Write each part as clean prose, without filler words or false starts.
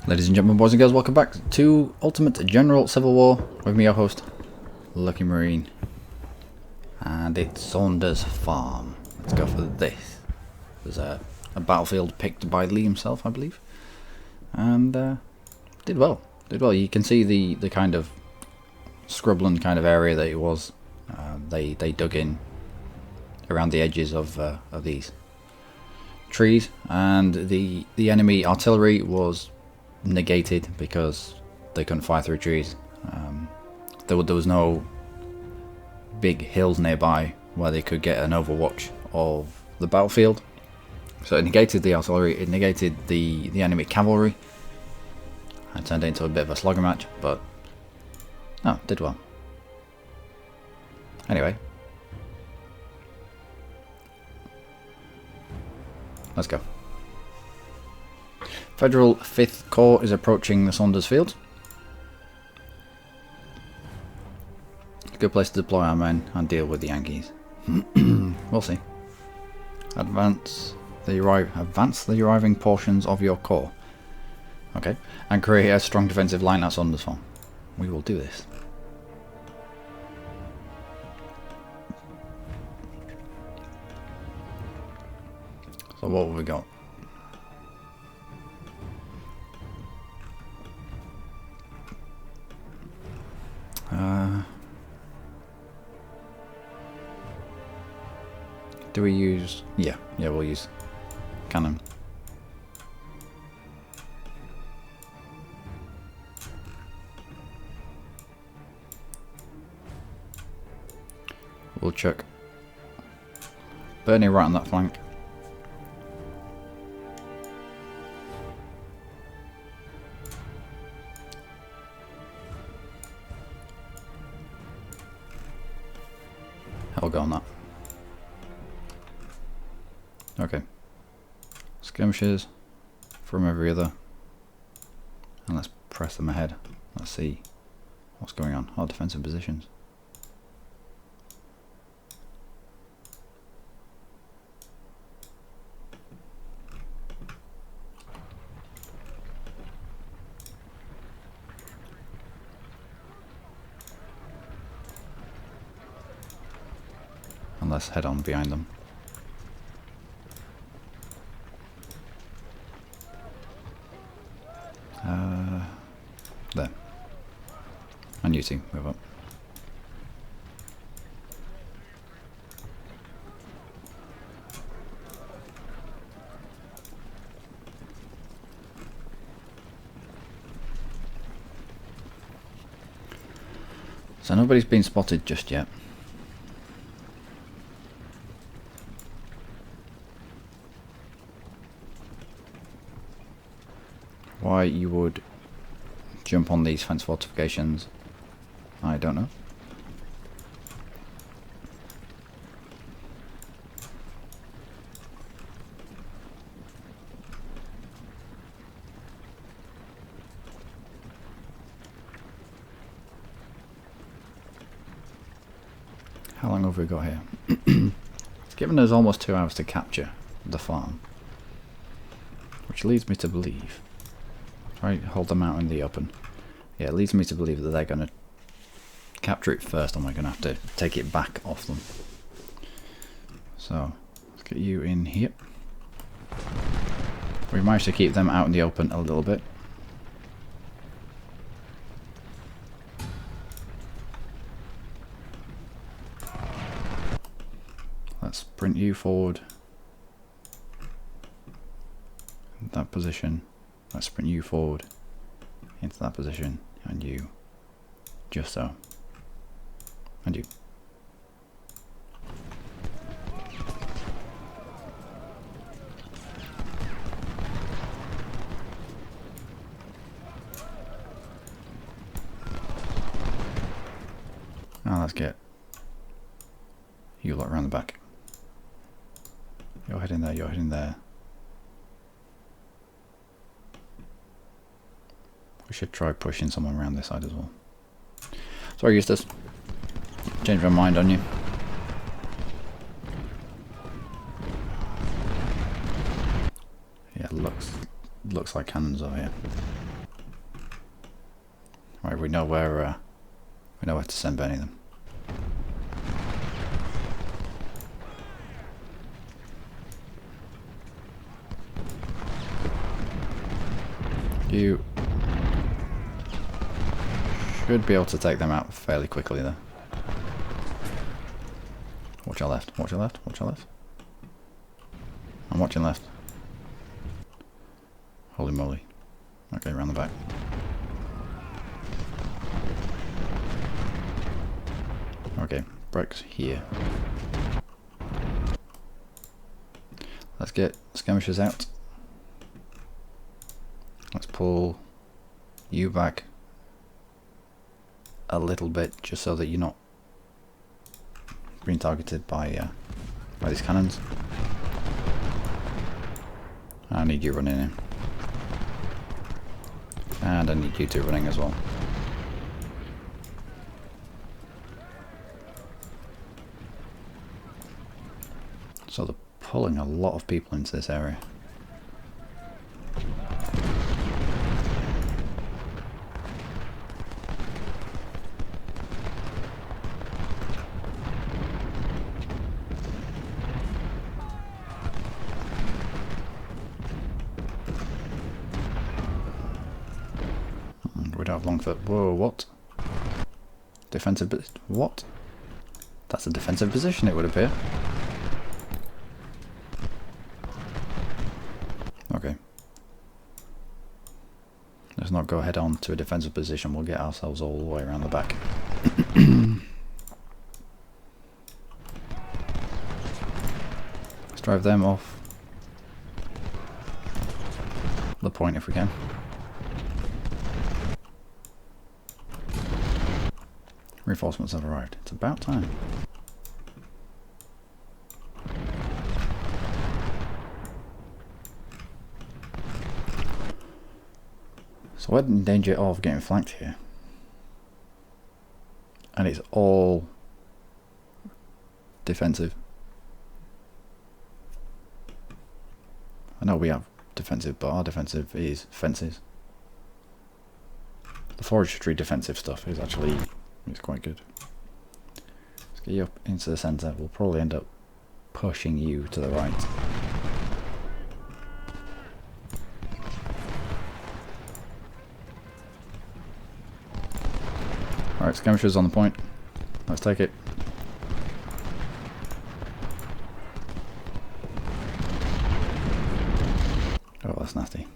Ladies and gentlemen, boys and girls, welcome back to Ultimate General Civil War with me, your host, Luckymarine. And it's Saunders Farm. Let's go for this. There's a battlefield picked by Lee himself, I believe. And did well. Did well. You can see the kind of scrubland kind of area that it was. They dug in around the edges of these trees, and the enemy artillery was negated because they couldn't fire through trees. There was no big hills nearby where they could get an overwatch of the battlefield, so it negated the artillery, it negated the enemy cavalry. It turned it into a bit of a slugger match, but no, did well. Anyway, let's go. Federal 5th Corps is approaching the Saunders field. Good place to deploy our men and deal with the Yankees. We'll see. Advance the arriving portions of your corps. Okay, and create a strong defensive line at Saunders Farm. We will do this. So what have we got? Do we use... Yeah, we'll use cannon. We'll chuck Bernie right on that flank. I'll go on that. Okay. Skirmishes from every other. And let's press them ahead. Let's see what's going on. Our defensive positions. And let's head on behind them. There. And you two, move up. So nobody's been spotted just yet. Why you would jump on these fence fortifications, I don't know. How long have we got here? It's given us almost 2 hours to capture the farm, which leads me to believe... Right, hold them out in the open. Yeah, it leads me to believe that they're going to capture it first, and we're going to have to take it back off them. So, let's get you in here. We managed to keep them out in the open a little bit. Let's sprint you forward. In that position. Let's sprint you forward into that position, and you, just so, and you. Now let's get you lot around the back. You're heading there, you're heading there. We should try pushing someone around this side as well. Sorry, Eustace. Changed my mind on you. Yeah, looks like cannons over here. Right, we know where to send Benny them. You should be able to take them out fairly quickly though. Watch your left, watch your left, watch your left. I'm watching left. Holy moly. Okay, around the back. Okay, bricks here. Let's get skirmishers out. Let's pull you back a little bit, just so that you're not being targeted by these cannons. I need you running in. And I need you two running as well. So they're pulling a lot of people into this area. We don't have long foot. Whoa, what? Defensive, what? That's a defensive position, it would appear. Okay. Let's not go head on to a defensive position, we'll get ourselves all the way around the back. Let's drive them off the point if we can. Reinforcements have arrived. It's about time. So we're in danger of getting flanked here. And it's all defensive. I know we have defensive, but our defensive is fences. The forestry defensive stuff is actually quite good. Let's get you up into the centre. We'll probably end up pushing you to the right. Alright, skirmishers on the point. Let's take it. Oh, that's nasty.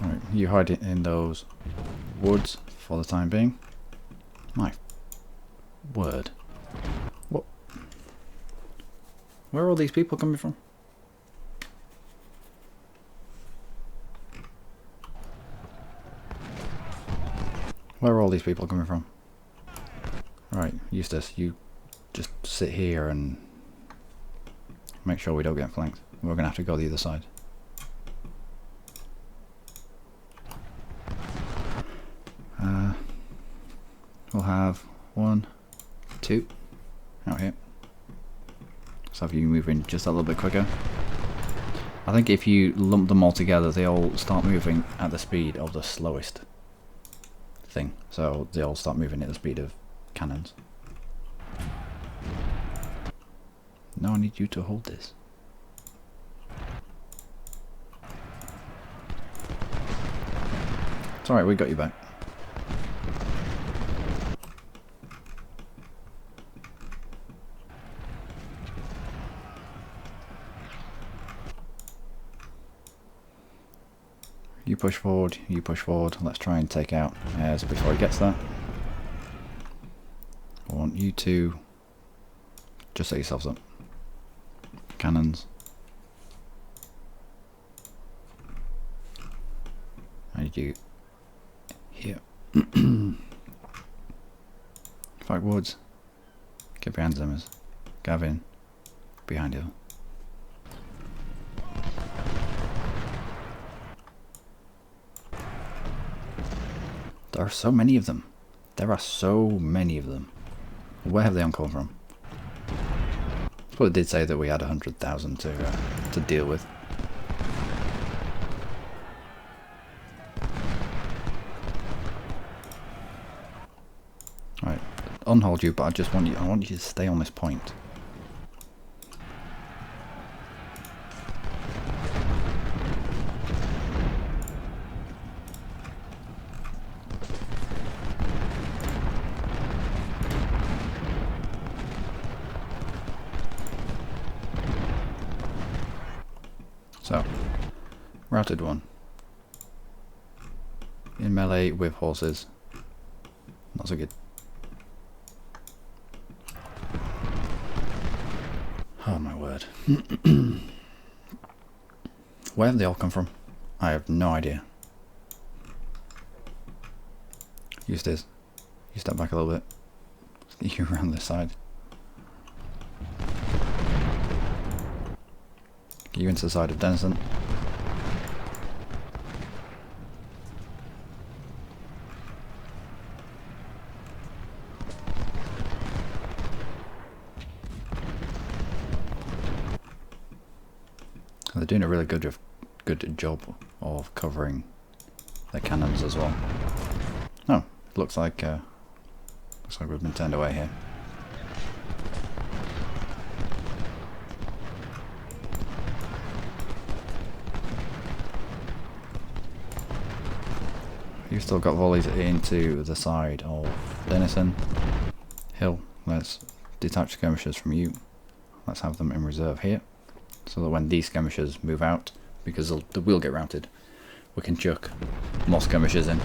Alright, you hide it in those woods for the time being. My word. What? Where are all these people coming from? Where are all these people coming from? Right, Eustace, you just sit here and make sure we don't get flanked. We're going to have to go the other side. We'll have 1, 2 out here. Let's have you moving just a little bit quicker. I think if you lump them all together, they all start moving at the speed of the slowest thing. So they all start moving at the speed of cannons. Now I need you to hold this. It's alright, we got you back. You push forward, you push forward. Let's try and take out Ayres before he gets there. I want you to just set yourselves up. Cannons. I need you here. Fight Woods. Get behind Zimmers. Gavin. Behind you. There are so many of them. There are so many of them. Where have they all come from? Well, it did say that we had 100,000 to deal with. unhold you, but I just want you. I want you to stay on this point. So, routed one. In melee with horses. Not so good. Oh my word. Where have they all come from? I have no idea. Eustace, you step back a little bit. Let's get you around this side. Get you into the side of Denison. They're doing a really good job of covering their cannons as well. Oh, looks like we've been turned away here. You've still got volleys into the side of Denison. Hill, let's detach skirmishers from you. Let's have them in reserve here. So that when these skirmishers move out, because they will get routed, we can chuck more skirmishers in.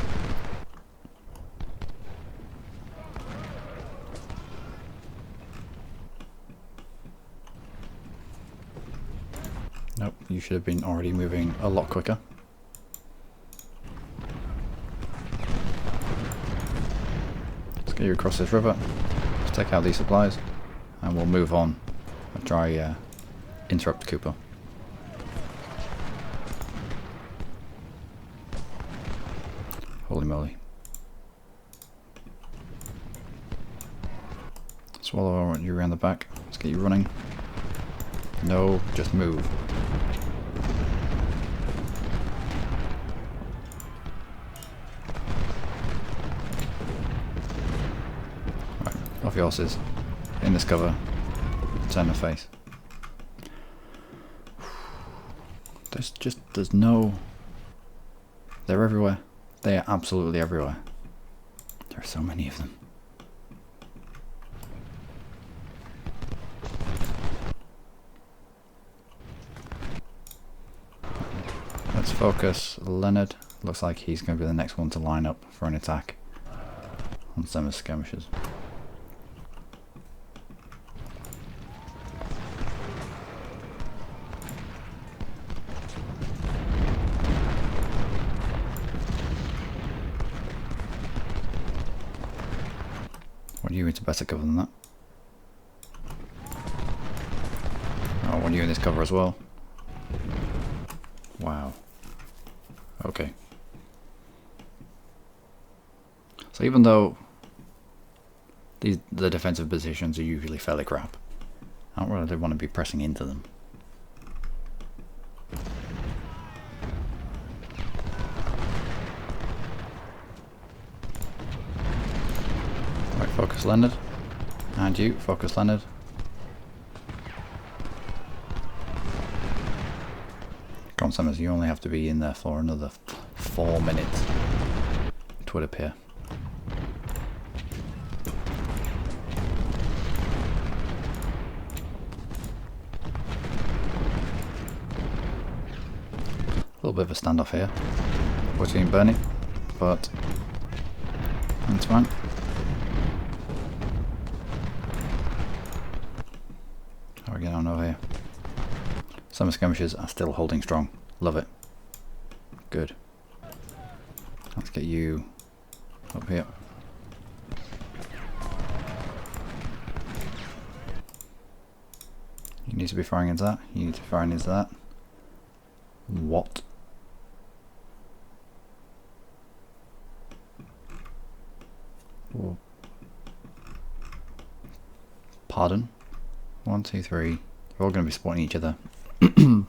Nope, you should have been already moving a lot quicker. Let's get you across this river. Let's take out these supplies, and we'll move on and try interrupt Cooper. Holy moly. Swallow, I want you around the back. Let's get you running. No, just move. Right, off your horses. In this cover. Turn the face. There's no... They're everywhere. They are absolutely everywhere. There are so many of them. Let's focus Leonard. Looks like he's going to be the next one to line up for an attack on some of the skirmishers. You into better cover than that. I want you in this cover as well. Wow. Okay. So even though the defensive positions are usually fairly crap, I don't really want to be pressing into them. Focus Leonard, and you, focus Leonard. Come on, Summers, you only have to be in there for another 4 minutes. It would appear. A little bit of a standoff here between Bernie, but that's fine. How are we getting on over here? Some skirmishers are still holding strong. Love it. Good. Let's get you up here. You need to be firing into that. You need to be firing into that. What? Whoa. Pardon? 1, 2, 3. They're all going to be supporting each other. They're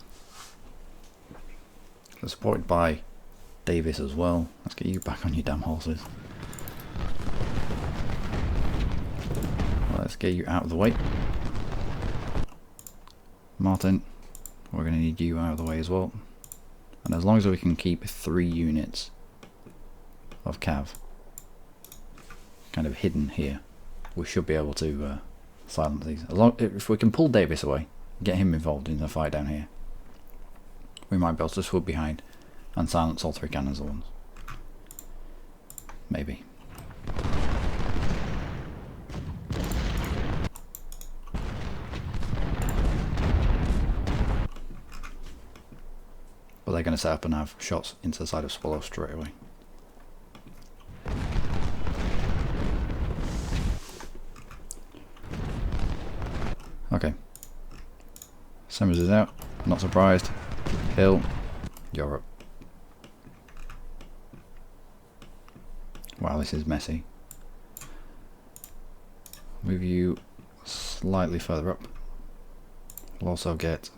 supported by Davis as well. Let's get you back on your damn horses. get you out of the way. Martin, we're going to need you out of the way as well. And as long as we can keep 3 units of cav kind of hidden here, we should be able to silence these. If we can pull Davis away, get him involved in the fight down here, we might be able to swoop behind and silence all 3 cannons at once. Maybe. But they're going to set up and have shots into the side of Swallow straight away. Okay. Simmers is out. Not surprised. Hill, you're up. Wow, this is messy. Move you slightly further up. We'll also get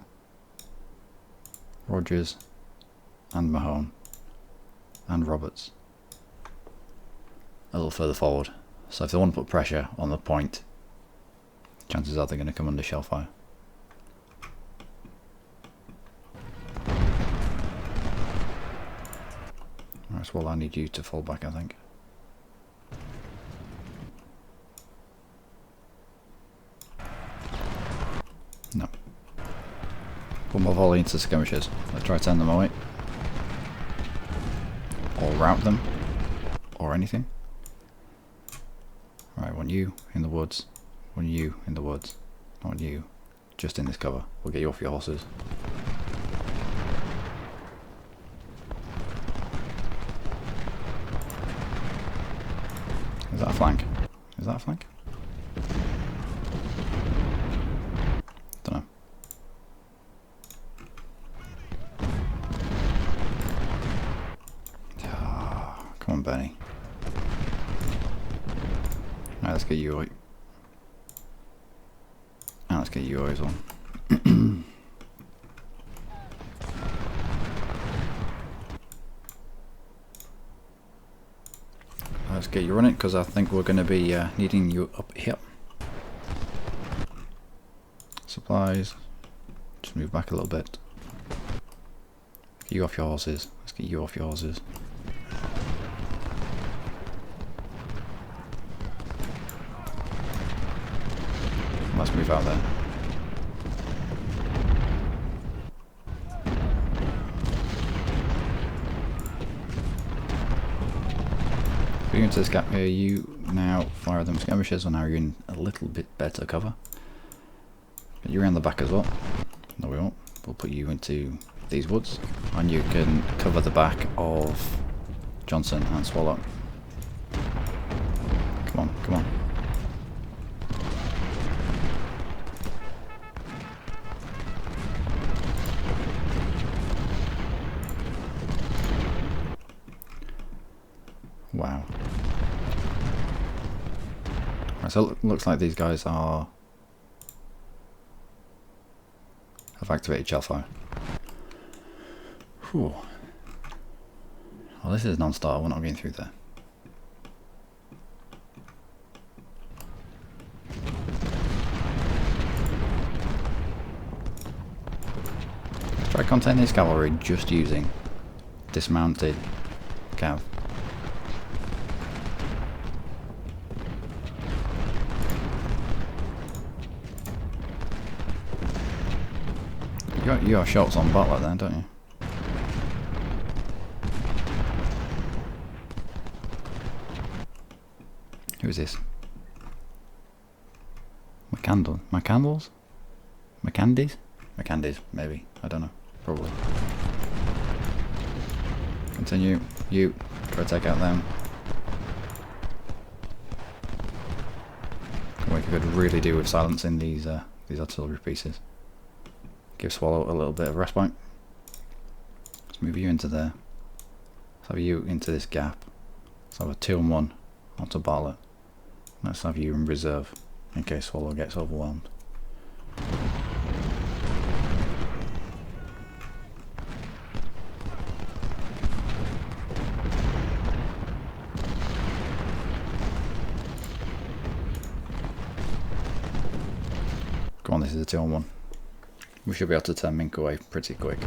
Rogers and Mahone and Roberts a little further forward. So if they want to put pressure on the point, chances are they're going to come under shell fire. Alright, well, I need you to fall back, I think. No. Put more volley into skirmishers. Let's try to turn them away. Or rout them. Or anything. Right, I want you in the woods. I want you in the woods. I want you just in this cover. We'll get you off your horses. Is that a flank? Is that a flank? Don't know. Oh, come on, Benny. Right, let's get you out. And let's get you as well. Let's get you running, because I think we're going to be needing you up here. Supplies. Just move back a little bit. Get you off your horses. Let's get you off your horses. Let's move out there. Going into this gap here, you now fire them skirmishers, and now you're in a little bit better cover. Get you around the back as well. No, we won't. We'll put you into these woods, and you can cover the back of Johnson and Swallow. Come on, come on. Wow. Right, so it looks like these guys have activated shell fire. Whew. Well, this is non-starter, we're not getting through there. Try contain this cavalry just using dismounted cav. You got shots on Butler then, don't you? Who is this? McCandles? McCandies? McCandies, maybe. I don't know. Probably. Continue. You. Try to take out them. What you could really do with silencing these artillery pieces. Give Swallow a little bit of respite. Let's move you into there. Let's have you into this gap. Let's have a 2-on-1 onto Bartlett. Let's have you in reserve in case Swallow gets overwhelmed. Go on, this is a 2-on-1. We should be able to turn Mink away pretty quick.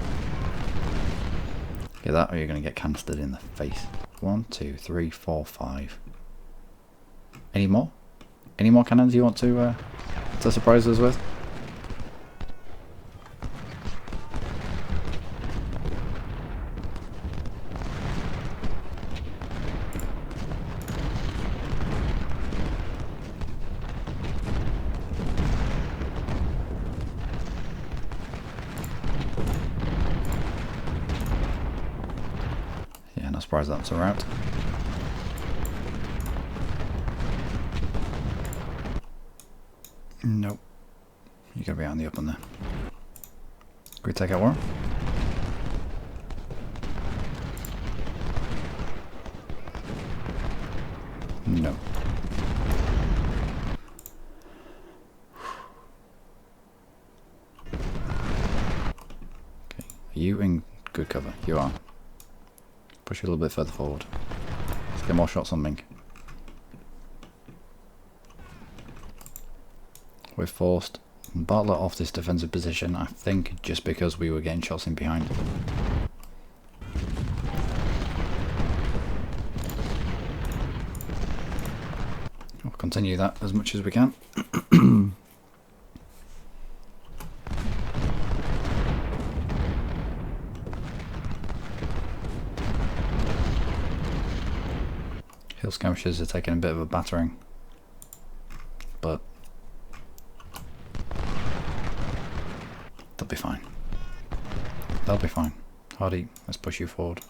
Get that, or you're going to get canistered in the face. 1, 2, 3, 4, 5. Any more? Any more cannons you want to surprise us with? Yeah, not surprised that's a route. Nope. You gotta be out in the open there. Can we take out one? No. Okay. Are you in good cover? You are. Push you a little bit further forward. Let's get more shots on Mink. We've forced Bartlett off this defensive position, I think, just because we were getting shots in behind. We'll continue that as much as we can. Hill skirmishers are taking a bit of a battering, but they'll be fine. They'll be fine. Hardy, let's push you forward.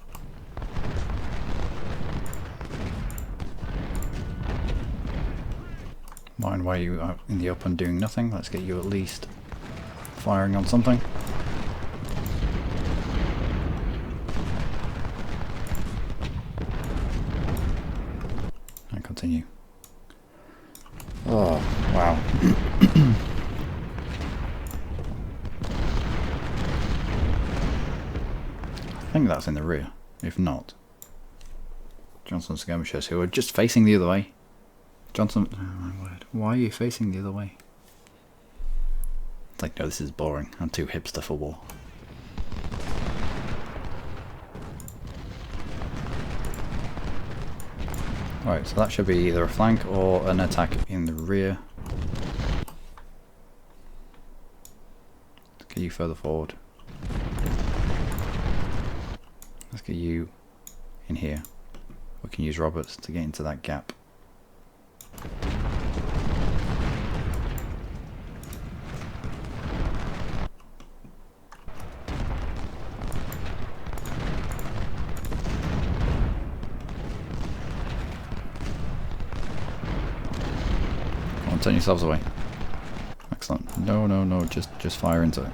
Mind why you are in the open doing nothing. Let's get you at least firing on something. And continue. Oh, wow. I think that's in the rear. If not, Johnson's skirmishers, who are just facing the other way. Johnson, oh my word, why are you facing the other way? It's like, no, this is boring. I'm too hipster for war. Right, so that should be either a flank or an attack in the rear. Let's get you further forward. Let's get you in here. We can use Roberts to get into that gap. Come on, turn yourselves away. Excellent. No, no, no, just fire into it.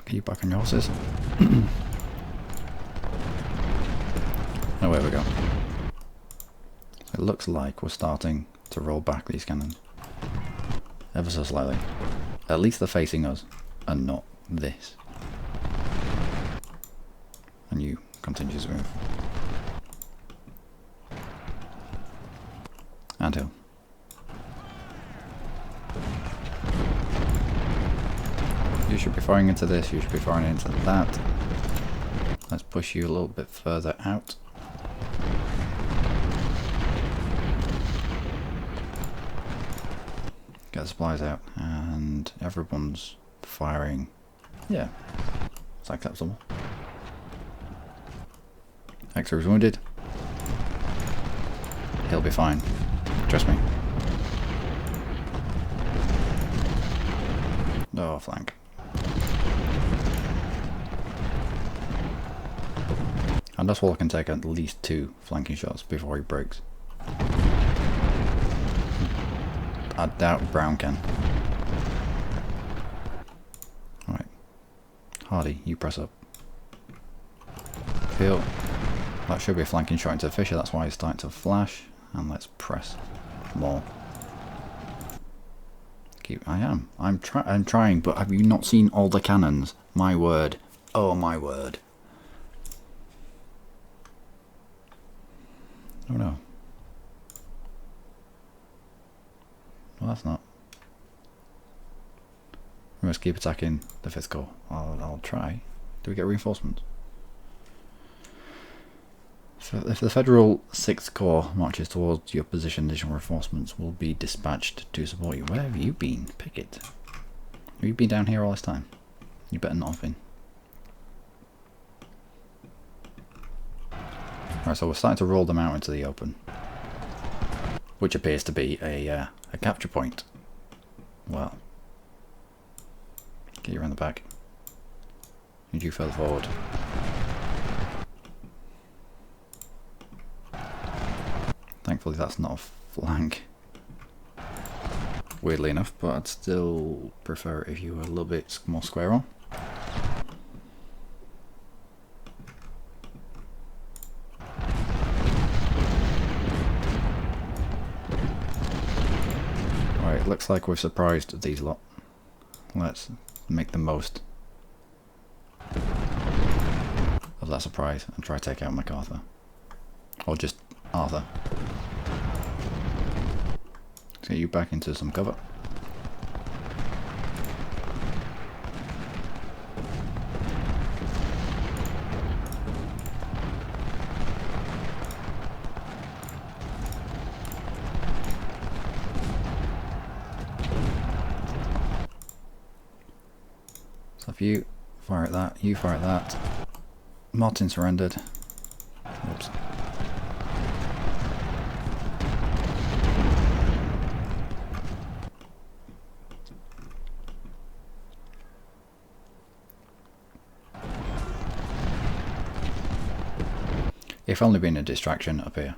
Get you back on your horses. Oh, there we go. So it looks like we're starting to roll back these cannons. Ever so slightly. At least they're facing us, and not this. And you continue to move. And hill. You should be firing into this, you should be firing into that. Let's push you a little bit further out. Get the supplies out, and everyone's firing. Yeah, it's acceptable. Hector is wounded. He'll be fine. Trust me. No flank. And that's all I can take at least 2 flanking shots before he breaks. I doubt Brown can. Alright. Hardy, you press up. Feel. That should be a flanking shot into Fisher, that's why he's starting to flash. And let's press more. I'm trying, but have you not seen all the cannons? My word. Oh my word. Oh no. Well, that's not. We must keep attacking the 5th Corps. I'll try. Do we get reinforcements? So if the Federal 6th Corps marches towards your position, additional reinforcements will be dispatched to support you. Where have you been, Pickett? Have you been down here all this time? You better not have been. Right, so we're starting to roll them out into the open, which appears to be a capture point. Well, get you around the back. Need you further forward. Thankfully that's not a flank, weirdly enough, but I'd still prefer it if you were a little bit more square on. Right, looks like we've surprised these lot. Let's make the most of that surprise and try to take out MacArthur. Or just Arthur. Let's get you back into some cover. So if you fire at that, you fire at that. Martin surrendered. Whoops. If only been a distraction up here.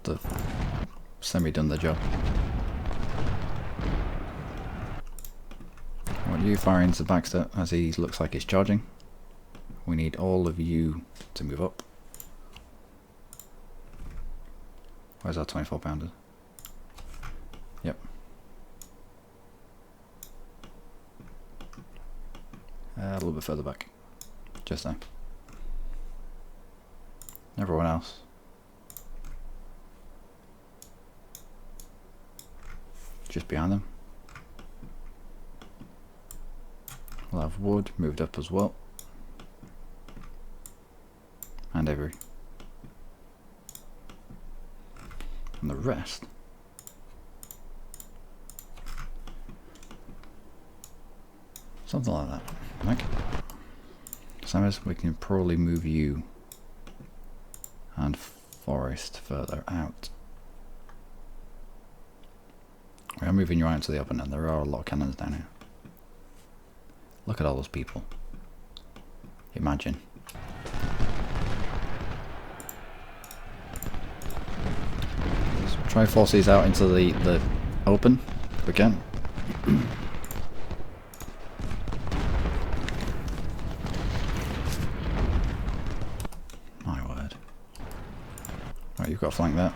The semi-done the job. What are you firing to Baxter as he looks like he's charging? We need all of you to move up. Where's our 24 pounder? Yep. A little bit further back. Just there. Everyone else. Just behind them. We'll have Wood moved up as well. And Avery. And the rest. Something like that. Okay. Saunders, we can probably move you and Forest further out. We are moving you out to the open, and there are a lot of cannons down here. Look at all those people. Imagine. Let's try and force these out into the open if we can. My word. Right, you've got to flank that.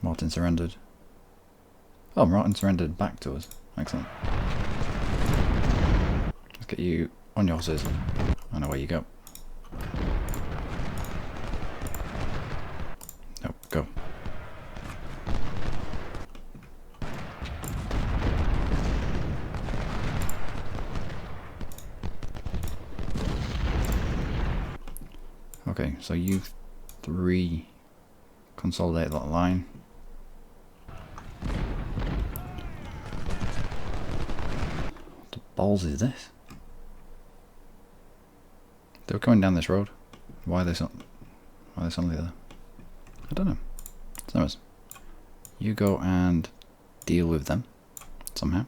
Martin surrendered. Oh, Martin surrendered back to us. Excellent. Let's get you on your horses and away you go. No, go. Okay, so you three consolidate that line. What the balls is this? They were coming down this road. Why are they suddenly there? I don't know. Saunders, you go and deal with them somehow.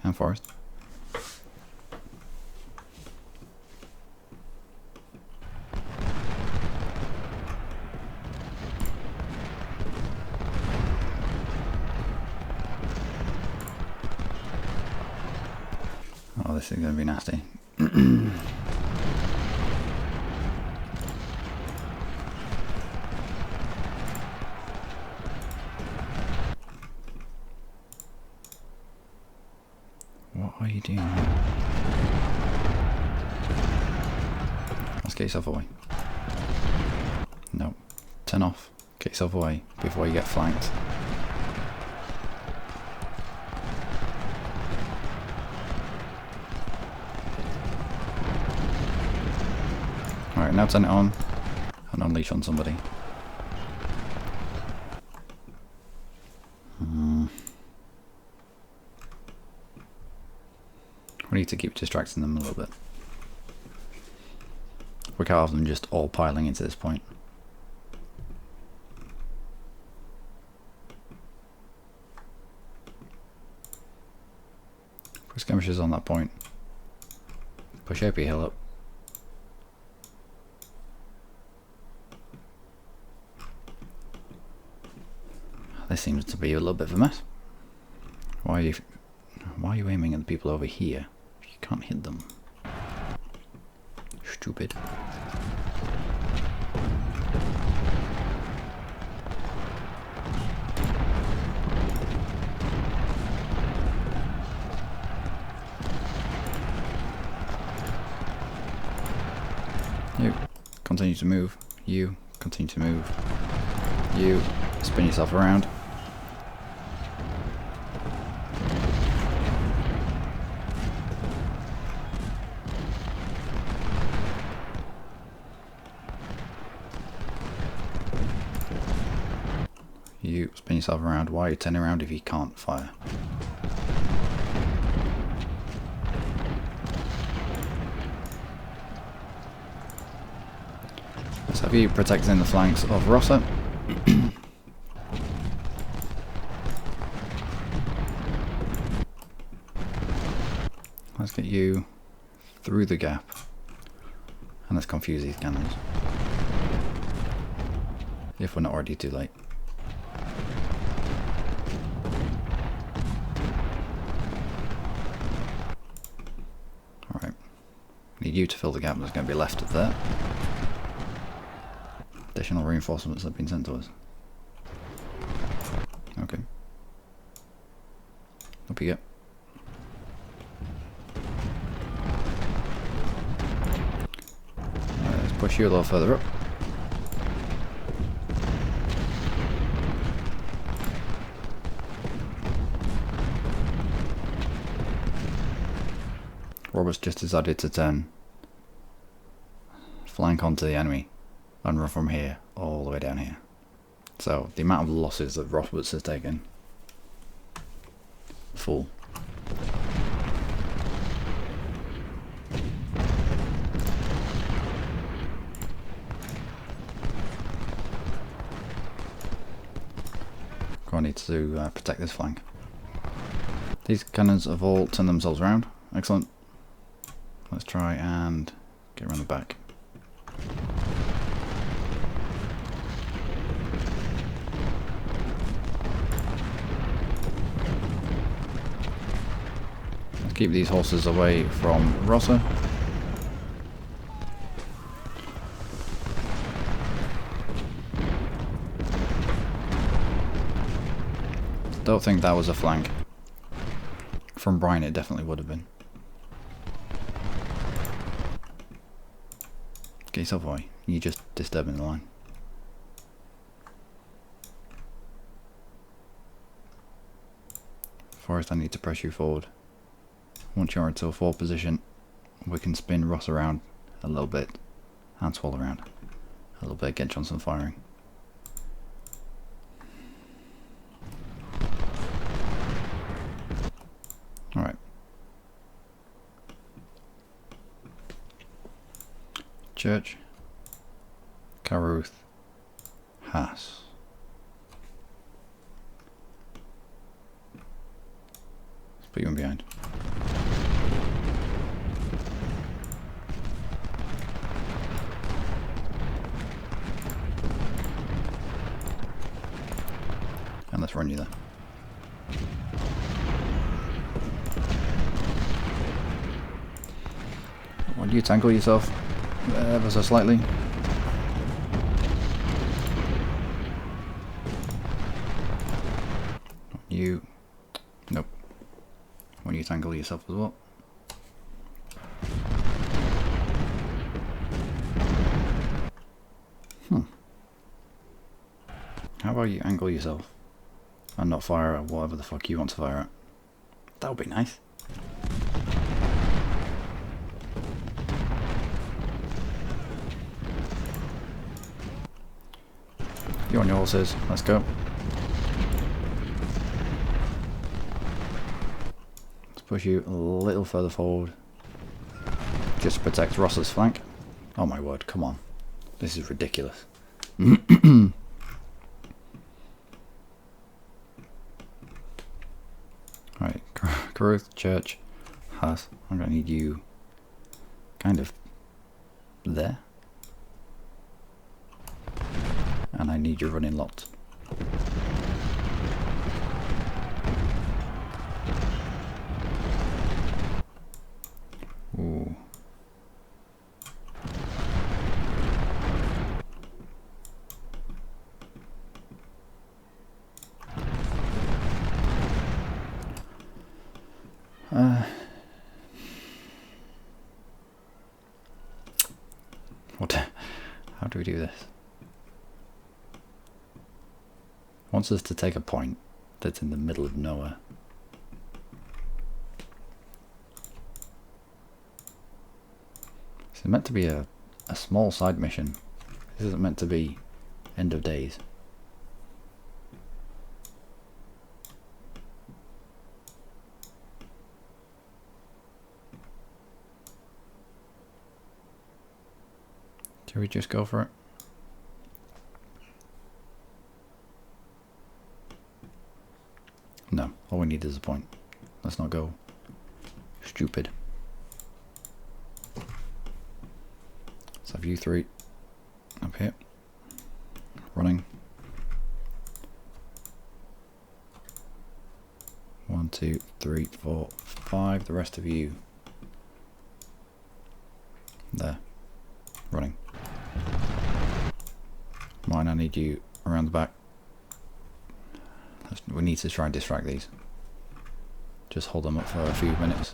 And Forest. Oh, this is going to be nasty. What are you doing? Let's get yourself away. No. turn off. Get yourself away before you get flanked. Alright, now turn it on and unleash on somebody. We need to keep distracting them a little bit. We can't have them just all piling into this point. Put skirmishers on that point. Push AP Hill up. This seems to be a little bit of a mess. Why are you aiming at the people over here? You can't hit them. Stupid. You continue to move. You continue to move. You spin yourself around. You spin yourself around. Why are you turning around if you can't fire? Let's have you protecting the flanks of Rosser. Let's get you through the gap. And let's confuse these cannons. If we're not already too late. Need you to fill the gap that's going to be left of there. Additional reinforcements have been sent to us. Okay. Up you go. Let's push you a little further up. Roberts just decided to turn flank onto the enemy and run from here all the way down here. So the amount of losses that Roberts has taken, full. I need to protect this flank. These cannons have all turned themselves around. Excellent. Let's try and get around the back. Let's keep these horses away from Rosser. Don't think that was a flank. From Brian it definitely would have been. Get yourself away. You're just disturbing the line. Forrest, I need to press you forward. Once you're into a forward position, we can spin Ross around a little bit and swirl around a little bit, get Johnson firing. Alright. Church, Caruth, Haas. Let's put you in behind. And let's run you there. Why do you tangle yourself ever so slightly? You... Nope. When you tangle yourself as well. about you angle yourself and not fire at whatever the fuck you want to fire at? That would be nice. You on your horses, let's go. Let's push you a little further forward. Just to protect Ross's flank. Oh my word, come on. This is ridiculous. Right, Growth, Church, Haas. I'm gonna need you kind of there. And I need you running lots. Ooh. How do we do this? Wants us to take a point that's in the middle of nowhere. This is meant to be a small side mission. This isn't meant to be end of days. Should we just go for it? No, all we need is a point. Let's not go stupid. Let's have you three up here. Running. 1, 2, 3, 4, 5. The rest of you there. Running. Mine, I need you around the back. We need to try and distract these. Just hold them up for a few minutes.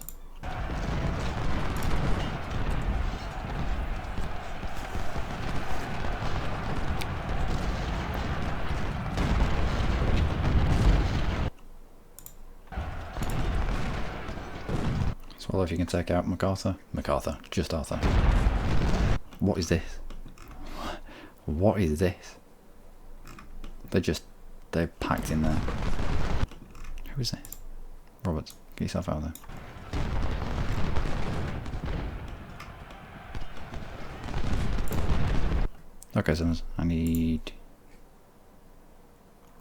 So well, if you can take out MacArthur. Just Arthur. What is this? What is this? They're packed in there. Who is this? Roberts, get yourself out of there. Okay, Simmons, I need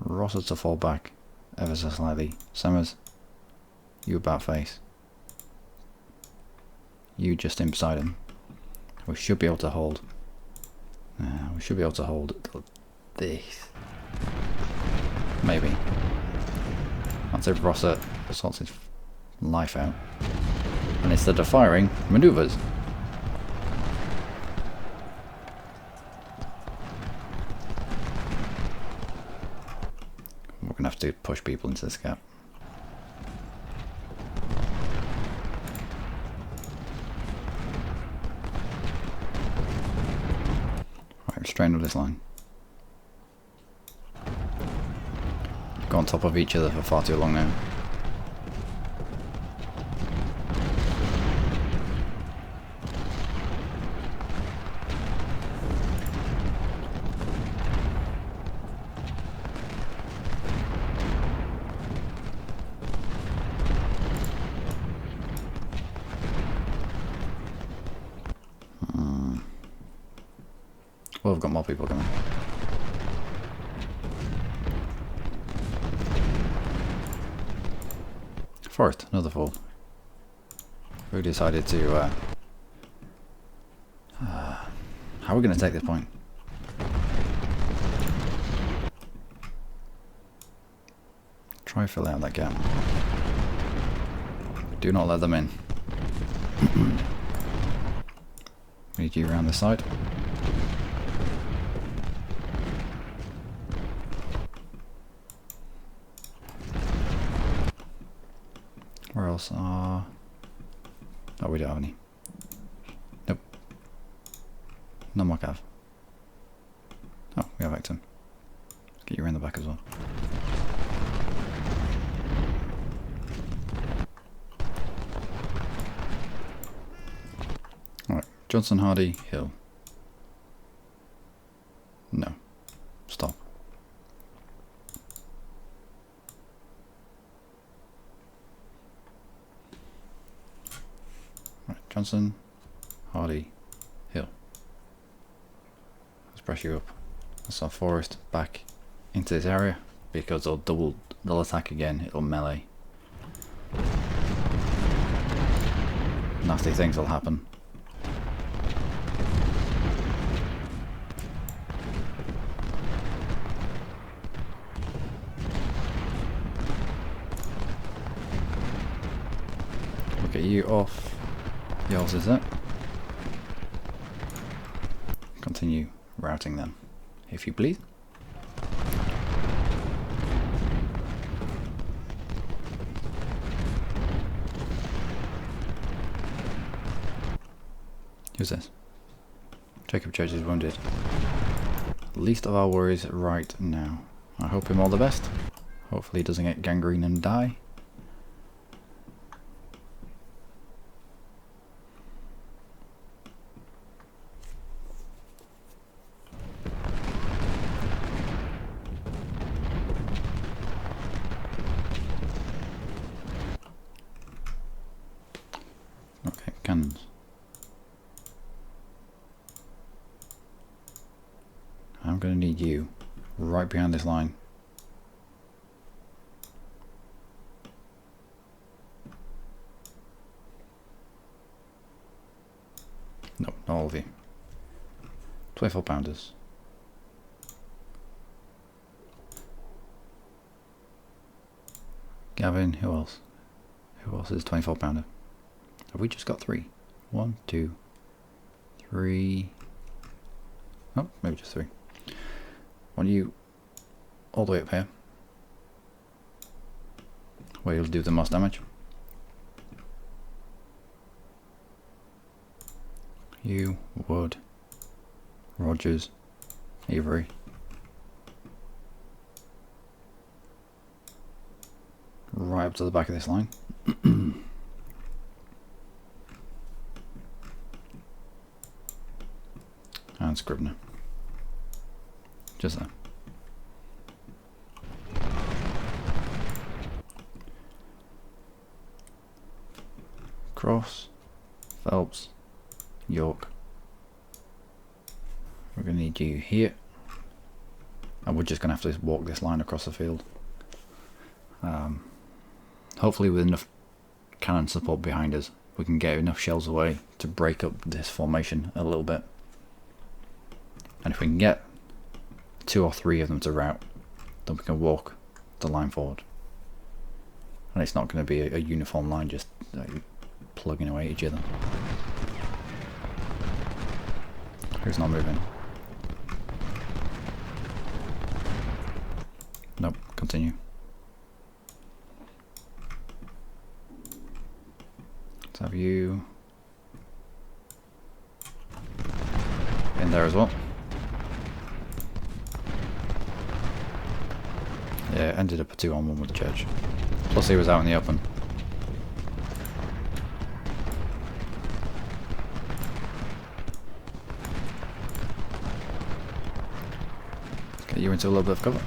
Rosser to fall back ever so slightly. Simmons, you about face. You just inside him. We should be able to hold. We should be able to hold this. Maybe. That's if Rosser sorts his life out. And instead of firing, maneuvers. We're gonna have to push people into this gap. Right, restrain of this line. Go on top of each other for far too long now. Well, we've got more people coming. Forest, another fall. We decided to how are we going to take this point? Try fill out that gap. Do not let them in. We need you around the side. Where else are... Oh, we don't have any. Nope. No more cav. Oh, we have Acton. Get you around the back as well. Alright, Johnson, Hardy, Hill. No. Stop. Right, Johnson, Hardy, Hill. Let's press you up. That's our forest back into this area because they'll attack again, it'll melee. Nasty things will happen. We'll get you off the horses there. Continue routing them, if you please. Who's this? Jacob Church is wounded. Least of our worries right now. I hope him all the best. Hopefully he doesn't get gangrene and die. Okay, cannons. I'm going to need you right behind this line. No, not all of you. 24 pounders. Gavin, who else? Who else is 24 pounder? Have we just got 3? 1, 2, 3. Oh, maybe just 3. Want you all the way up here, where you'll do the most damage. You, Wood, Rogers, Avery. Right up to the back of this line. And Scribner. Just there. Cross, Phelps, York. We're going to need you here. And we're just going to have to walk this line across the field. Hopefully with enough cannon support behind us, we can get enough shells away to break up this formation a little bit. And if we can get 2 or 3 of them to rout, then we can walk the line forward. And it's not going to be a uniform line just plugging away at each other. Who's not moving? Nope, continue. Let's have you in there as well. Yeah, ended up a 2-on-1 with the Church. Plus he was out in the open. Let's get you into a little bit of cover.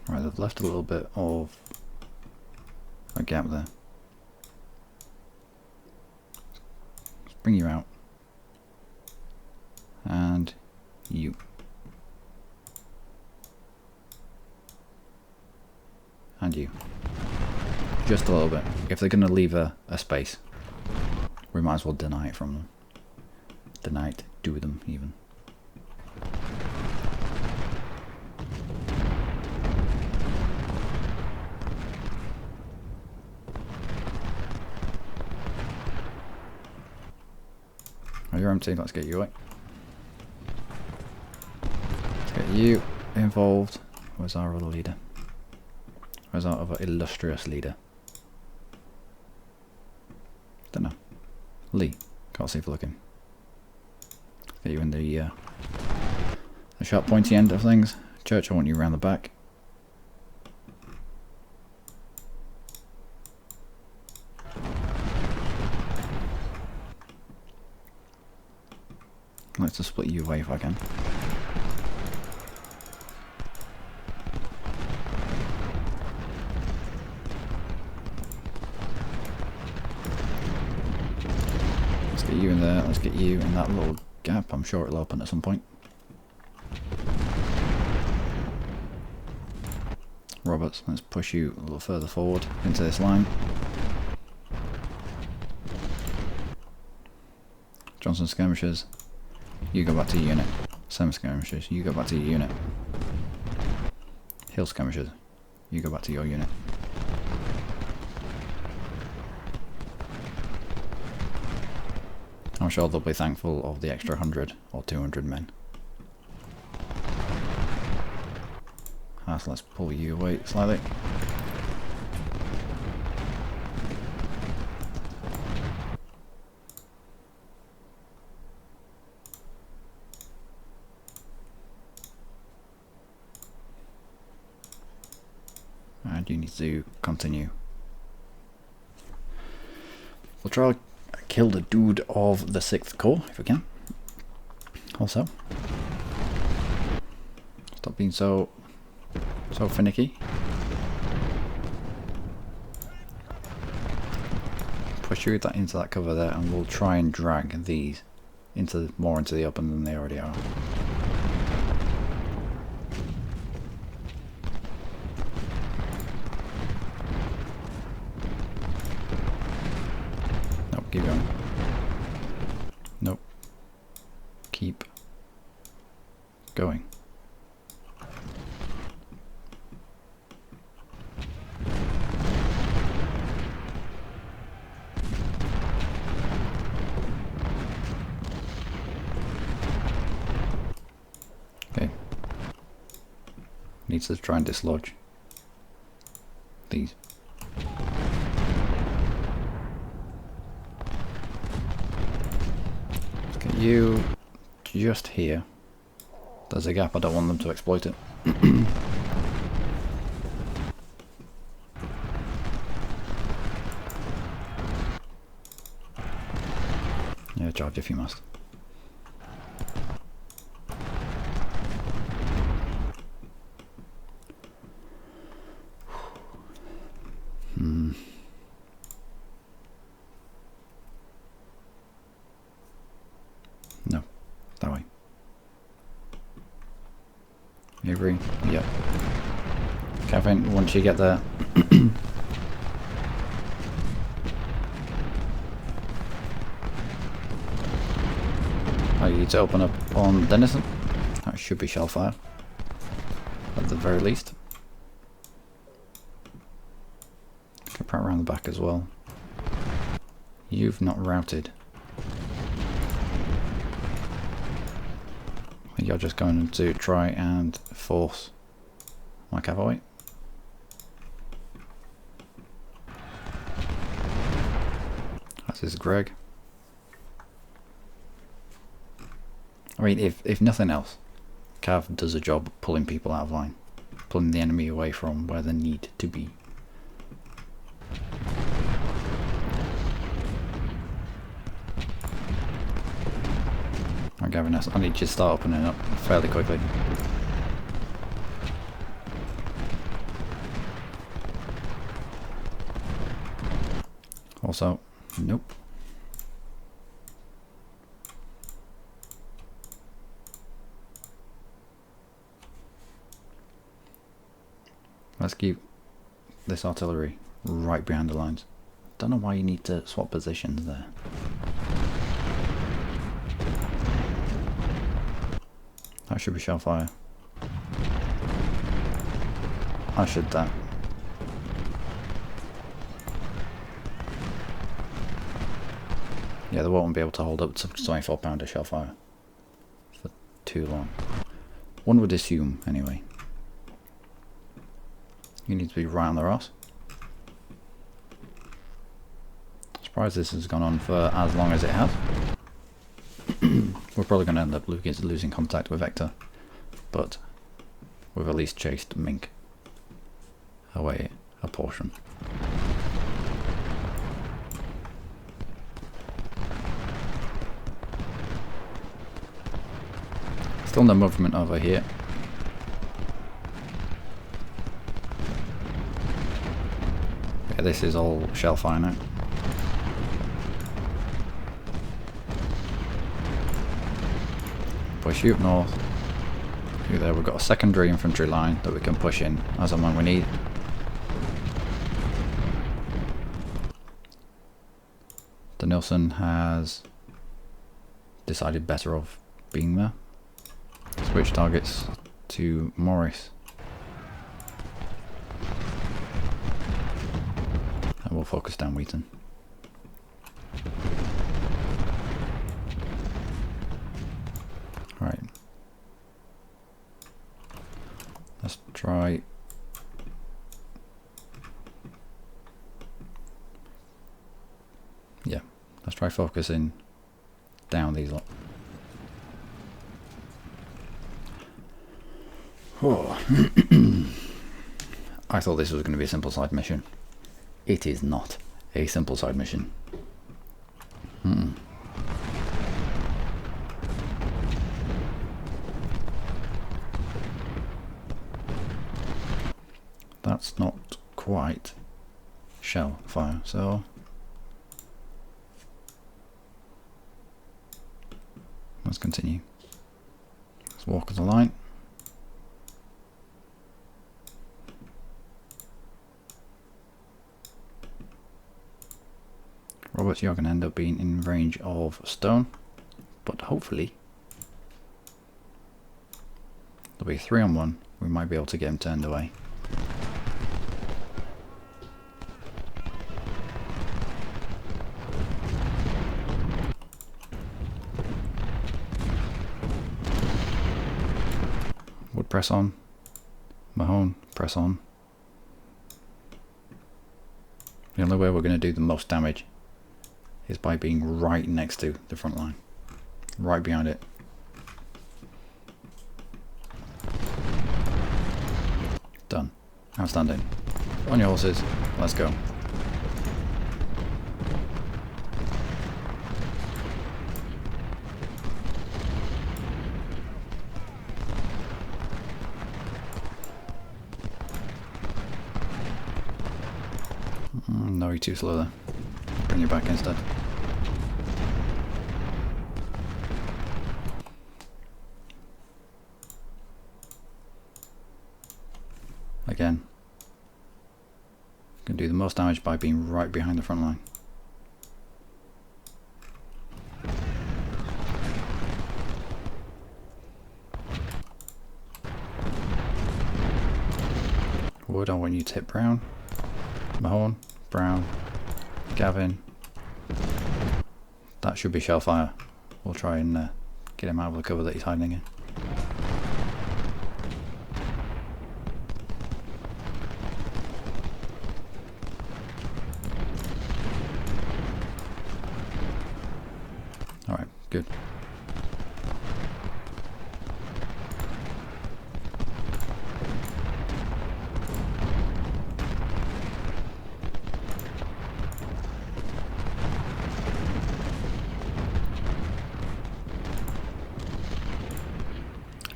Right, they've left a little bit of a gap there. Let's bring you out. And you. And you. Just a little bit. If they're going to leave a space, we might as well deny it from them. Deny it, do them even. Oh, you're empty, let's get you away. Let's get you involved. Where's our other leader? Where's our other illustrious leader? Don't know. Lee. Can't see for looking. Get you in the sharp pointy end of things. Church, I want you around the back. Let's just split you away if I can. Let's get you in there, let's get you in that little gap. I'm sure it'll open at some point. Roberts, let's push you a little further forward into this line. Johnson skirmishers, you go back to your unit. Sem skirmishers, you go back to your unit. Hill skirmishers, you go back to your unit. I'm sure they'll be thankful of the extra 100 or 200 men. So let's pull you away slightly. And you need to continue. We'll try to kill the dude of the 6th Corps if we can. Also, stop being so finicky. Push you into that cover there, and we'll try and drag these more into the open than they already are. Nope, keep going. Nope. Keep going. Needs to try and dislodge these. Let's get you just here. There's a gap, I don't want them to exploit it. Yeah, charge if you must. No, that way. You agree? Yep. Catherine, once you get there. I need to open up on Denison. That should be shell fire, at the very least. Right around the back as well. You've not routed. You're just going to try and force my cavalry. That is Greg. I mean, if nothing else, Cav does a job pulling people out of line, pulling the enemy away from where they need to be. Right, Gavin, I need you to start opening up fairly quickly. Also, nope. Let's keep this artillery right behind the lines. Don't know why you need to swap positions there. That should be shell fire. I should that. Yeah, they won't be able to hold up to 24 pounder shell fire for too long. One would assume, anyway. You need to be right on the Ross. Surprised this has gone on for as long as it has. We're probably going to end up losing contact with Vector, but we've at least chased Mink away a portion. Still no movement over here. Yeah, this is all shell fire now. Push you up north. Through there we've got a secondary infantry line that we can push in as and when we need. Danielson has decided better off being there. Switch targets to Morris. And we'll focus down Wheaton. Right. Let's try. Yeah, let's try focusing down these lot. Oh. I thought this was going to be a simple side mission. It is not a simple side mission. That's not quite shell fire, so let's continue. Let's walk the line. Roberts, you're going to end up being in range of stone, but hopefully there'll be 3-on-1. We might be able to get him turned away. Wood press on. Mahone, press on. The only way we're going to do the most damage is by being right next to the front line. Right behind it. Done. Outstanding. On your horses. Let's go. No, you're too slow there. Bring you back instead. Again. Can do the most damage by being right behind the front line. Wood, I want you to hit Brown. Mahone, Brown, Gavin. That should be shell fire. We'll try and get him out of the cover that he's hiding in. Alright, good.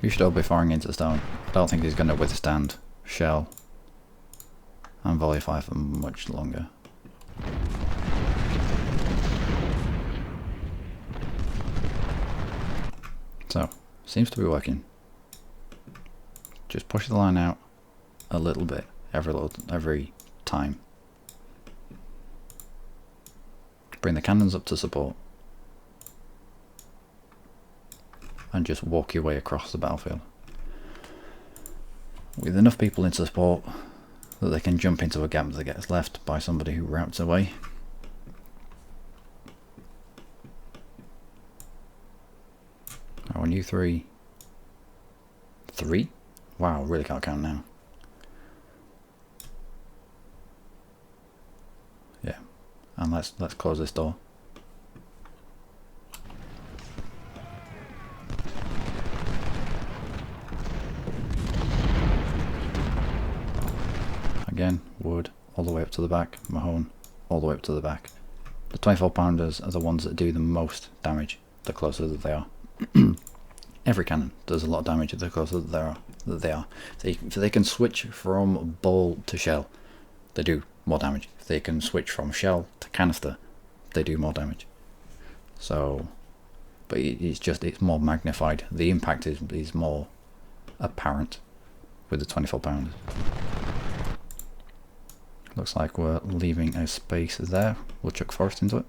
You should all be firing into stone. I don't think he's going to withstand shell and volley fire for much longer. So, seems to be working. Just push the line out a little bit every time. Bring the cannons up to support. And just walk your way across the battlefield. With enough people in support that they can jump into a gap that gets left by somebody who routes away. Oh, and you three. 3? Wow, really can't count now. Yeah. And let's close this door. Again, wood all the way up to the back, Mahone all the way up to the back. The 24 pounders are the ones that do the most damage the closer that they are. Every cannon does a lot of damage the closer that they are. If they can switch from ball to shell, they do more damage. If they can switch from shell to canister, they do more damage. So, but it's more magnified. The impact is more apparent with the 24 pounders. Looks like we're leaving a space there. We'll chuck Forest into it.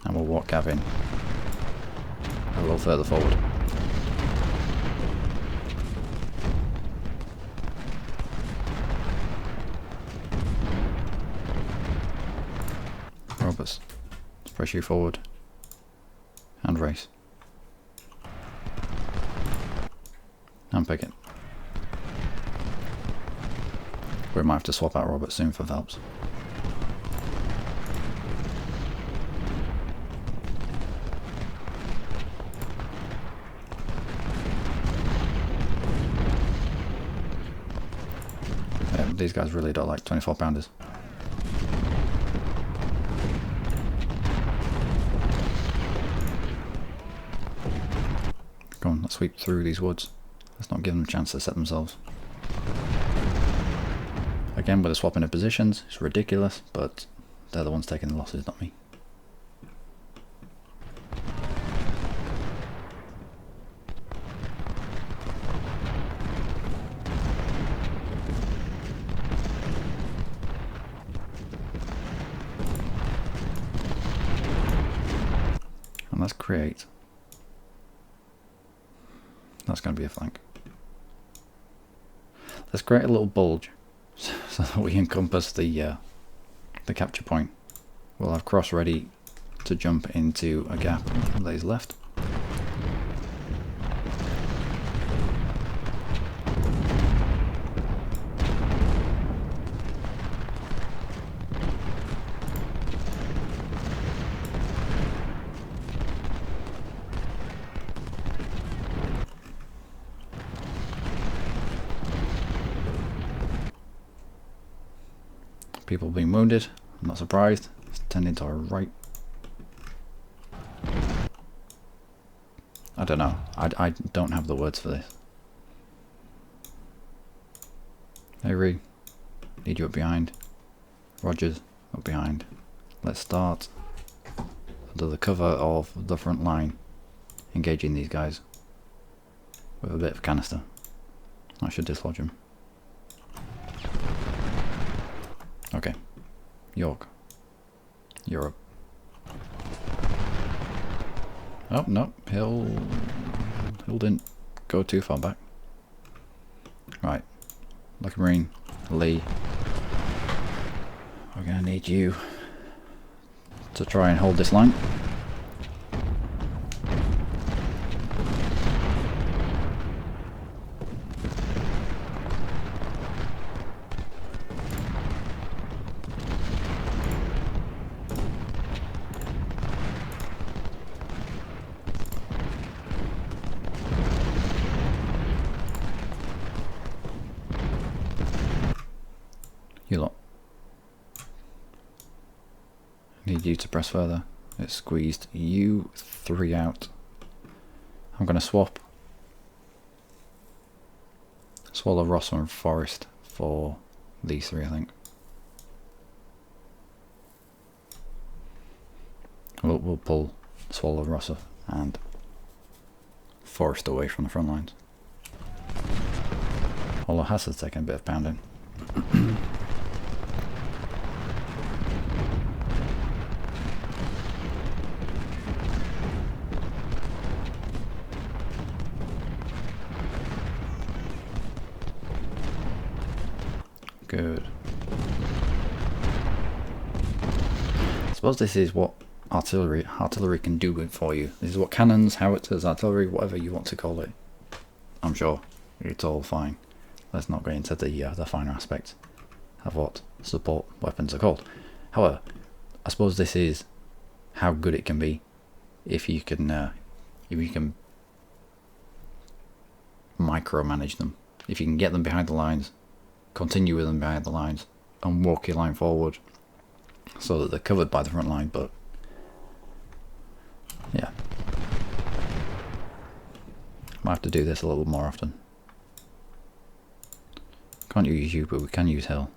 And we'll walk Gavin a little further forward. Roberts, let's press you forward. And race. And pick it. We might have to swap out Robert soon for Phelps. Yeah, these guys really don't like 24 pounders. Come on, let's sweep through these woods. Let's not give them a chance to set themselves. Again, with the swapping of positions, it's ridiculous, but they're the ones taking the losses, not me. And let's create. That's going to be a flank. Let's create a little bulge so that we encompass the capture point. We'll have Cross ready to jump into a gap that is left. People being wounded, I'm not surprised. It's tending to our right. I don't know. I don't have the words for this. Avery, need you up behind. Rogers, up behind. Let's start under the cover of the front line, engaging these guys with a bit of canister. I should dislodge him. Okay, York, you're up. Oh no, Hill didn't go too far back. Right, Luckymarine, Lee, we're gonna need you to try and hold this line. You lot. Need you to press further. It's squeezed you three out. I'm going to swap Swallow, Ross and Forest for these three, I think. We'll pull Swallow, Rosser and Forest away from the front lines. Although Hassad's taking a bit of pounding. Good. I suppose this is what artillery can do for you. This is what cannons, howitzers, artillery, whatever you want to call it. I'm sure it's all fine. Let's not go into the finer aspects of what support weapons are called. However, I suppose this is how good it can be if you can micromanage them. If you can get them behind the lines continue with them behind the lines and walk your line forward so that they're covered by the front line, but yeah. Might have to do this a little more often. Can't use you, but we can use hill.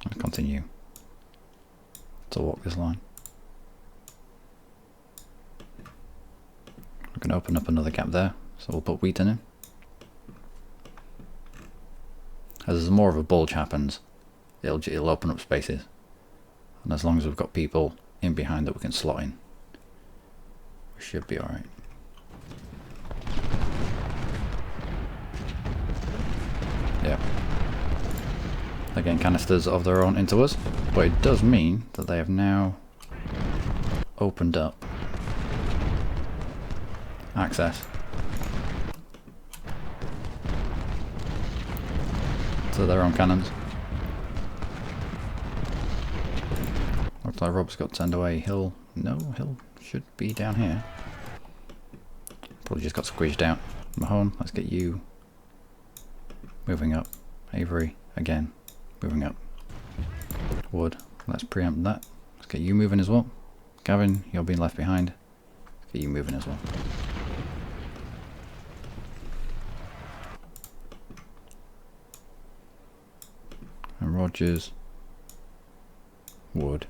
I'll continue to walk this line. We can open up another gap there, so we'll put wheat in. As more of a bulge happens, it'll open up spaces, and as long as we've got people in behind that we can slot in, we should be alright. Yeah. They're getting canisters of their own into us, but it does mean that they have now opened up access to their own cannons. Looks like Rob's got turned away. Hill, no, Hill should be down here. Probably just got squeezed out. Mahone, let's get you moving up. Avery, again, moving up. Wood, let's preempt that. Let's get you moving as well. Gavin, you're being left behind. Let's get you moving as well. And Rogers, Wood.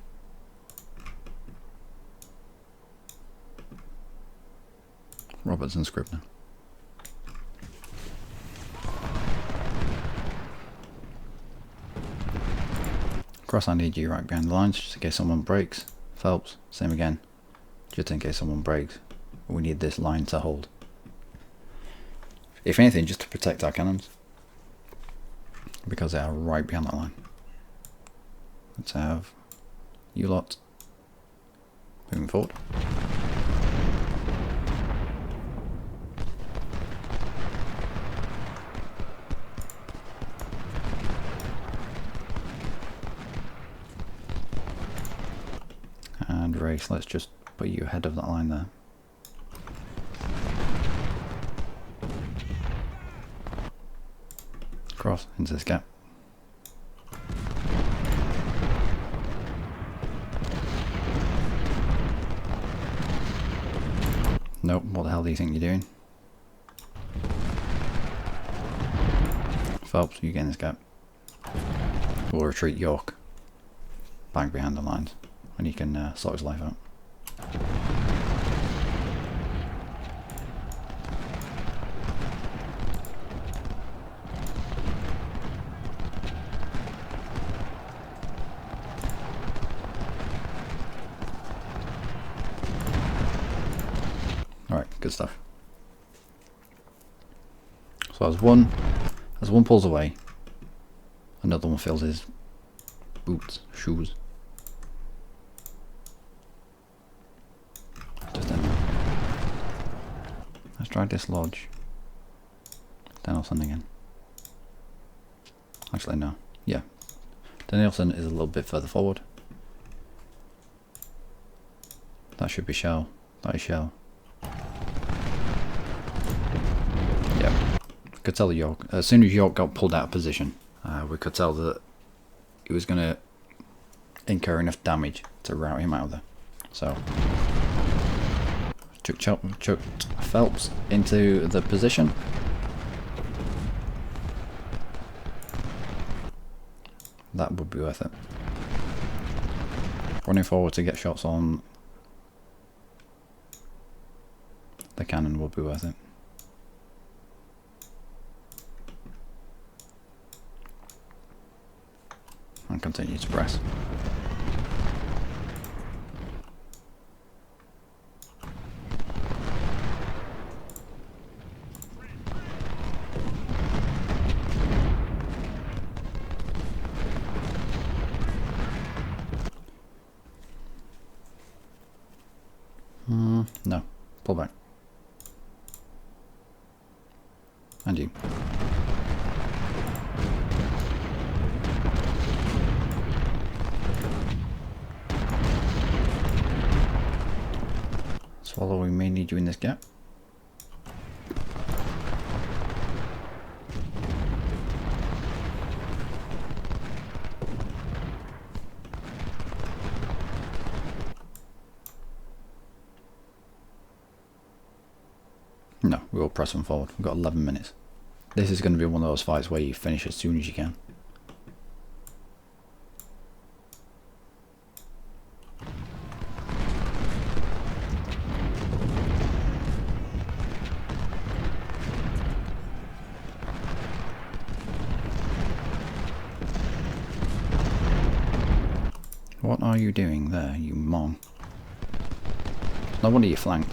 Roberts and Scribner. Cross, I need you right behind the lines just in case someone breaks. Phelps, same again. Just in case someone breaks. We need this line to hold. If anything, just to protect our cannons. Because they are right behind that line. Let's have you lot moving forward. And Race, let's just put you ahead of that line there. Cross into this gap. Nope, what the hell do you think you're doing? Phelps, you get in this gap. We'll retreat York back behind the lines and he can sort his life out. Alright, good stuff. So as one pulls away, another one fills his boots, shoes. Just in there. Let's try dislodge Danielson again. Actually no. Yeah. Danielson is a little bit further forward. That should be Shell. That is Shell. Could tell York, as soon as York got pulled out of position, we could tell that he was going to incur enough damage to rout him out of there. So, chucked Phelps into the position. That would be worth it. Running forward to get shots on the cannon would be worth it. And continue to press. No, pull back. And you. Swallow, we may need you in this gap. No, we will press them forward. We've got 11 minutes. This is going to be one of those fights where you finish as soon as you can. What are you doing there, you mong? No wonder you flanked.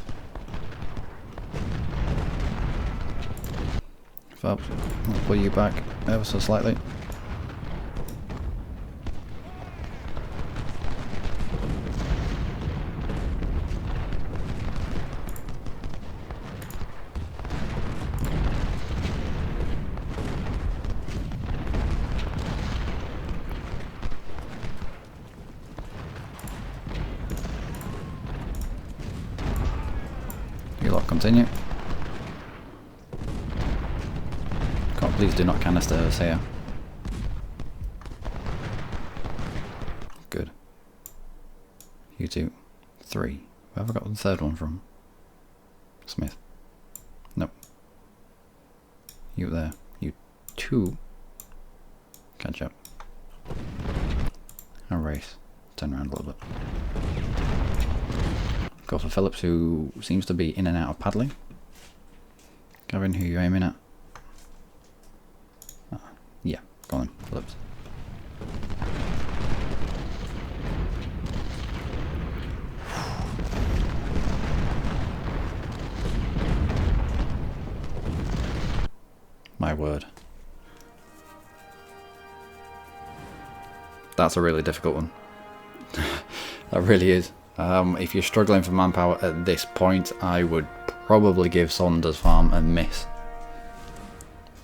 Phelps, I'll pull you back ever so slightly. You lot continue. God, please do not canister us here. Good. You two. 3. Where have I got the third one from? Smith. Nope. You there. You 2. Catch up. A race. Turn around a little bit. Go for Phillips, who seems to be in and out of paddling. Gavin, who are you aiming at? Yeah, go on, Phillips. My word. That's a really difficult one. That really is. If you're struggling for manpower at this point, I would probably give Saunders Farm a miss.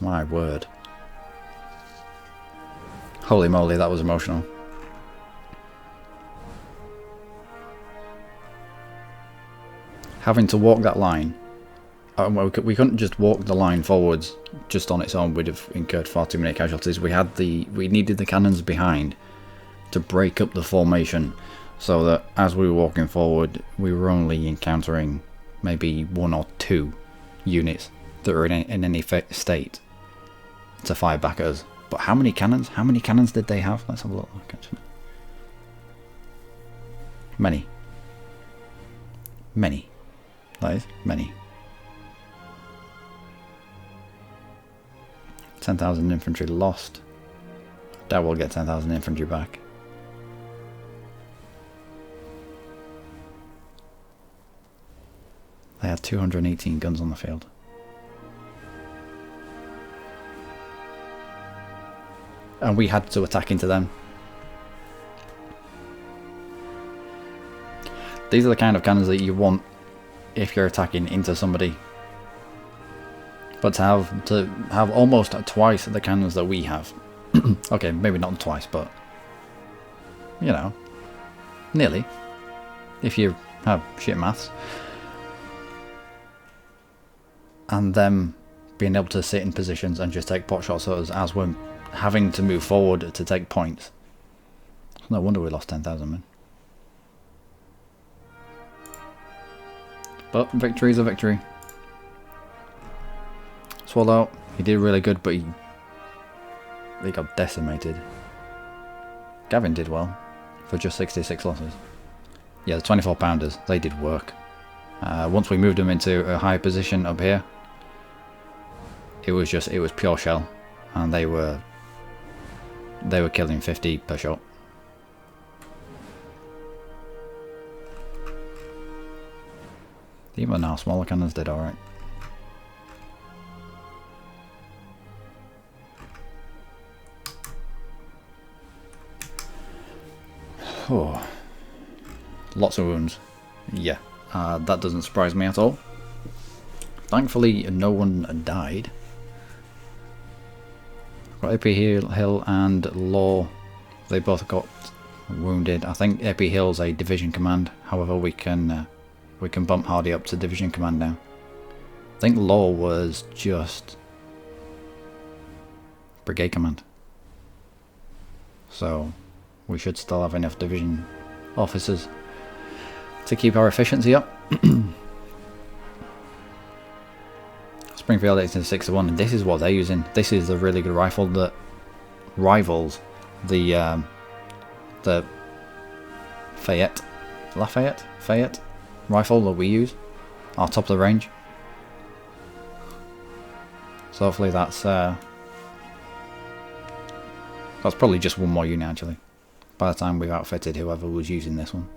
My word. Holy moly, that was emotional. Having to walk that line. We couldn't just walk the line forwards just on its own. We'd have incurred far too many casualties. We needed the cannons behind to break up the formation, so that as we were walking forward, we were only encountering maybe 1 or 2 units that were in any state to fire back at us. But how many cannons? How many cannons did they have? Let's have a look actually. Many. Many. That is many. 10,000 infantry lost. Doubt we'll get 10,000 infantry back. They had 218 guns on the field. And we had to attack into them. These are the kind of cannons that you want if you're attacking into somebody. But to have almost twice the cannons that we have. Okay, maybe not twice, but you know, nearly. If you have shit maths. And them being able to sit in positions and just take pot shots at us as we're having to move forward to take points. No wonder we lost 10,000 men. But victory is a victory. Swallow, he did really good, but he got decimated. Gavin did well for just 66 losses. Yeah, the 24 pounders, they did work. Once we moved them into a higher position up here, it was pure shell, and they were killing 50 per shot. Even our smaller cannons did alright. Oh, lots of wounds. Yeah, that doesn't surprise me at all. Thankfully, no one died. Got AP Hill and Law. They both got wounded. I think AP Hill's a division command. However, we can bump Hardy up to division command now. I think Law was just brigade command. So we should still have enough division officers to keep our efficiency up. Springfield 1861, and this is what they're using. This is a really good rifle that rivals the Fayette rifle that we use, our top of the range. So hopefully that's probably just one more unit actually, by the time we've outfitted whoever was using this one.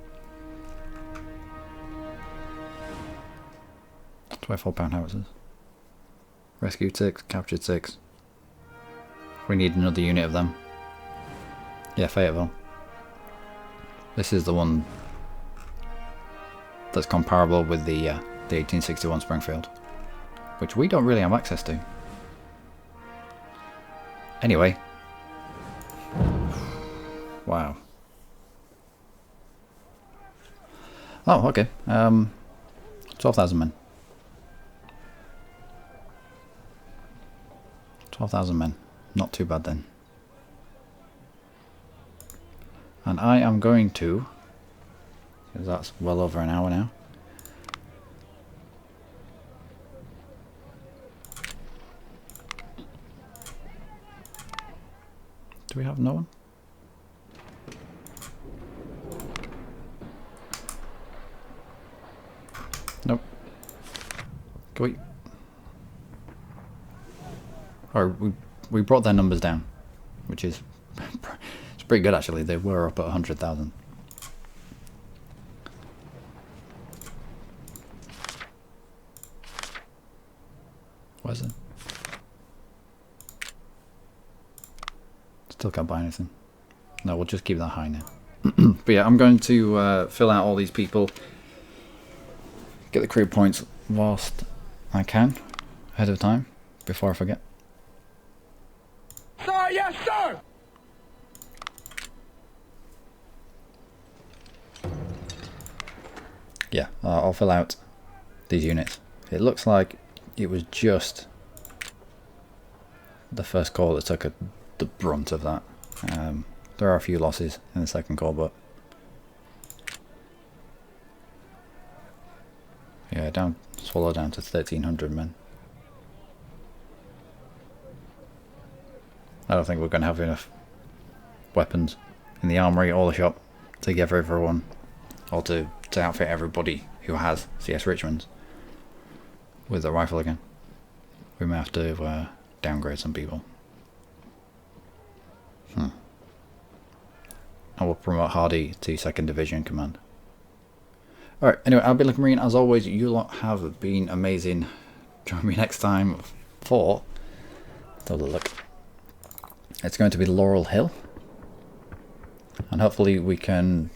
24-pound howitzers. Rescued 6, captured 6. We need another unit of them. Yeah, Fayetteville. This is the one that's comparable with the 1861 Springfield, which we don't really have access to. Anyway. Wow. Oh, okay. 12,000 men. 12,000 men. Not too bad then. And I am going to, because that's well over an hour now. Do we have no one? Nope. Can we? Or we brought their numbers down, which is it's pretty good actually. They were up at 100,000. Where's it? Still can't buy anything. No, we'll just keep that high now. But yeah, I'm going to fill out all these people, get the crew points whilst I can, ahead of time, before I forget. Sir, yes, sir! Yeah, I'll fill out these units. It looks like it was just the first corps that took the brunt of that. There are a few losses in the second corps, but yeah, swallow down to 1,300 men. I don't think we're going to have enough weapons in the armory or the shop to give everyone, or to outfit everybody who has CS Richmonds with the rifle again. We may have to downgrade some people. I will promote Hardy to 2nd Division Command. Alright, anyway, I'll be Luckymarine. As always, you lot have been amazing. Join me next time for... Let's have a look. It's going to be Laurel Hill. And hopefully we can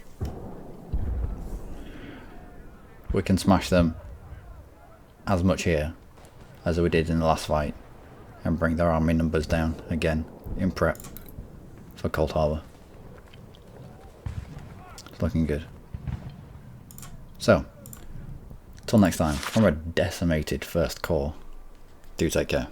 smash them as much here as we did in the last fight. And bring their army numbers down again in prep for Cold Harbor. It's looking good. So, till next time, from a decimated 1st Corps, do take care.